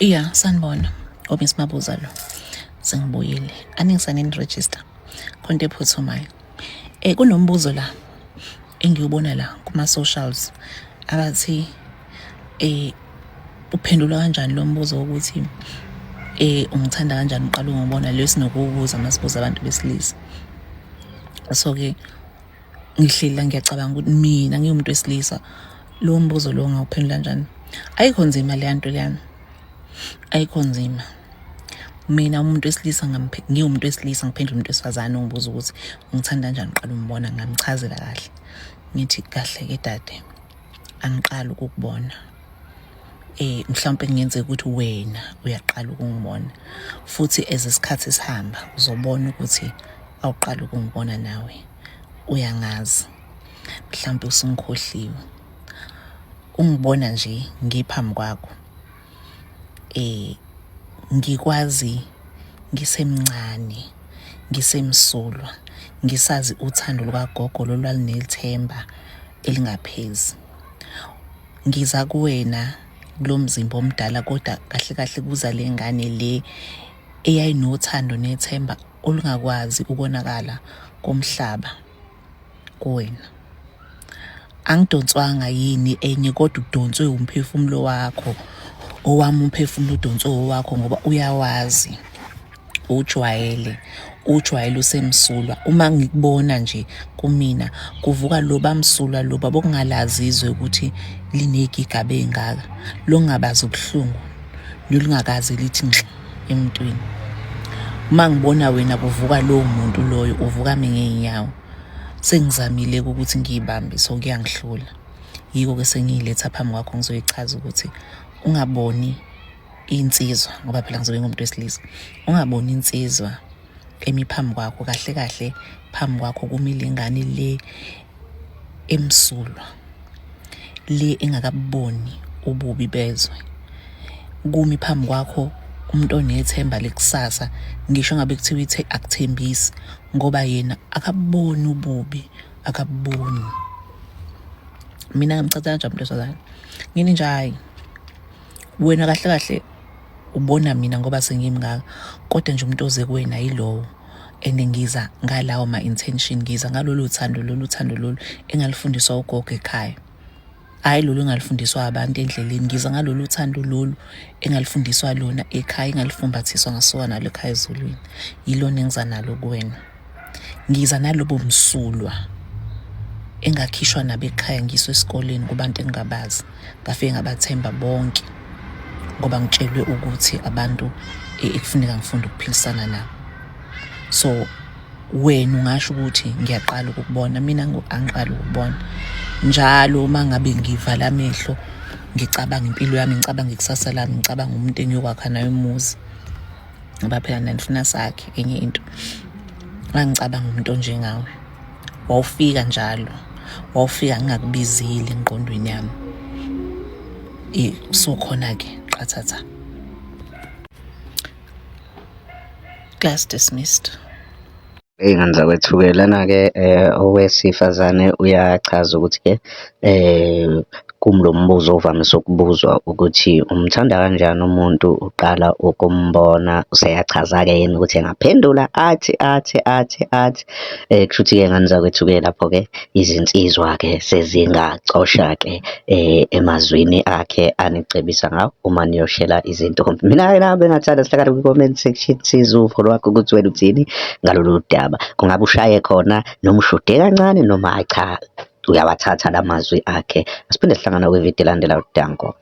Yeah, sanibona. Miss Mabuza lo. Sengibuyile. Aningisaneni register. Khonto ephuthumayo. Kunombuzo la engiwubona la kuma socials abathi uphendula kanjani lo mbuzo ukuthi ungithanda kanjani uqala ungibona leyo sinokubuza masibuza abantu besilisa. So ke ngihlela ngiyacabanga ukuthi mina ngiwumuntu wesilisa lo mbuzo lo ngawuphendula kanjani. Ayikho nzima le nto leyana. Ayikho nzima. Mina umuntu wesilisa ngiwumuntu wesilisa ngiphendula umuntu wesifazane ongibuza ukuthi ungithanda kanjani uqala umbona ngamchazela kahle. Ngithi kahle ke dade angiqala ukukubona. Mhlawumbe ngiyenzeka ukuthi wena uyaqala ukungibona futhi ezesikhathi sihamba uzobona ukuthi awuqala ukungibona nawe uyangazi. Mhlawumbe usungikhohliwe. Ungibona nje ngiphambi kwakho. Ngikwazi ngisemncane, ngisemsulwa, ngisazi uthando lukagogo lolwalinethemba elingaphezi. Ngiza kuwena kulo mzimba omdala kodwa kahle kahle kuza le ngane le eyayinothando nethemba olungakwazi ukonakala komhlaba kuwena. Angidonswanga yini enye kodwa udonswe umphefumulo wakho. Owami umphefumulo udonswe owakho ngoba uyawazi. Ujwayele usemsulwa. Uma ngikubona nje kumina kuvuka lo bamsulwa lo babokungalaziwe ukuthi linegigaba engaka. Lo ngabaza ubuhlungu nolungakazi lithi ngxa emntwini. Uma ngibona wena kuvuka lo muntu loyo uvuka ngeenyawo. Sengizamile ukuthi ngiyibambe so kuyangihlula. Yiko ke sengiyiletha phambi kwakho ngizoyichaza ukuthi ungaboni insizwa ngoba phela ngizobe ngumuntu wesilisa. Ungaboni insizwa emiphambi kwakho kahle kahle phambi kwakho kumile ingane le emsulwa. Le engakaboni ububi bezwe. Kumi phambi kwakho umuntu onethemba lekusasa ngisho ngabe kuthiwa ithe akuthembisi ngoba yena akaboni ububi akaboni. Mina ngimchaza kanjani umuntu wesifazane? Ngini nje hayi wena kahle kahle ubona mina ngoba sengimngaka kodwa nje umuntu oze kuwena yilowo enengiza ngalawo ma intention ngiza ngalolu thando lolu engalifundiswa ugogo ekhaya. Hayi lolu engalifundiswa abantu endleleni ngiza ngalolu thando lolu engalifundiswa lona ekhaya engalifumbathiswa ngasoka nalo ekhaya ezulwini. Yilona engiza nalo kuwena. Ngiza nalobo msulwa engakhishwa nabekhaya ngiswe esikoleni kubantu engabazi ngafike ngabathemba bonke ngoba ngitshelwe ukuthi abantu ekufuneka ngifunde ukuphilisana nabo. So wena ungasho ukuthi ngiyaqala ukukubona mina angiqala ukubona njalo mangabe ngivala amehlo ngicabanga impilo yami ngicabanga ikusasa lami ngicabanga umuntu engiyokwakha naye umuzi ngoba phela nanifuna sakhe enye into. Ngicabanga umuntu onjengawe wawufika njalo wawufika ngingakubizile engqondweni yami. So khona ke qathatha. Class dismissed. Ngandza kwethukelana-ke owesifazane uyachaza ukuthi-ke kumlombuzo ovamise ukubuzwa ukuthi umthanda kanjani umuntu uqala ukumbona useyachaza-ke yena ukuthi engaphendula athi kushuthi-ke ngandza kwethuke lapho-ke izinsizwa-ke sezingacosha-ke emazwini akhe anicebisa ngawo uma niyoshela izinto. Mina-ke nami bengathanda sihlakala kwi-comment section sizwe uvo lwakho ukuthi wena uthini ngalolu daba. Kungabe ushaye khona noma ushude kancane noma cha uyawathatha la mazwi akhe. Asiphinde sihlangana kwividiyo elandela udanko.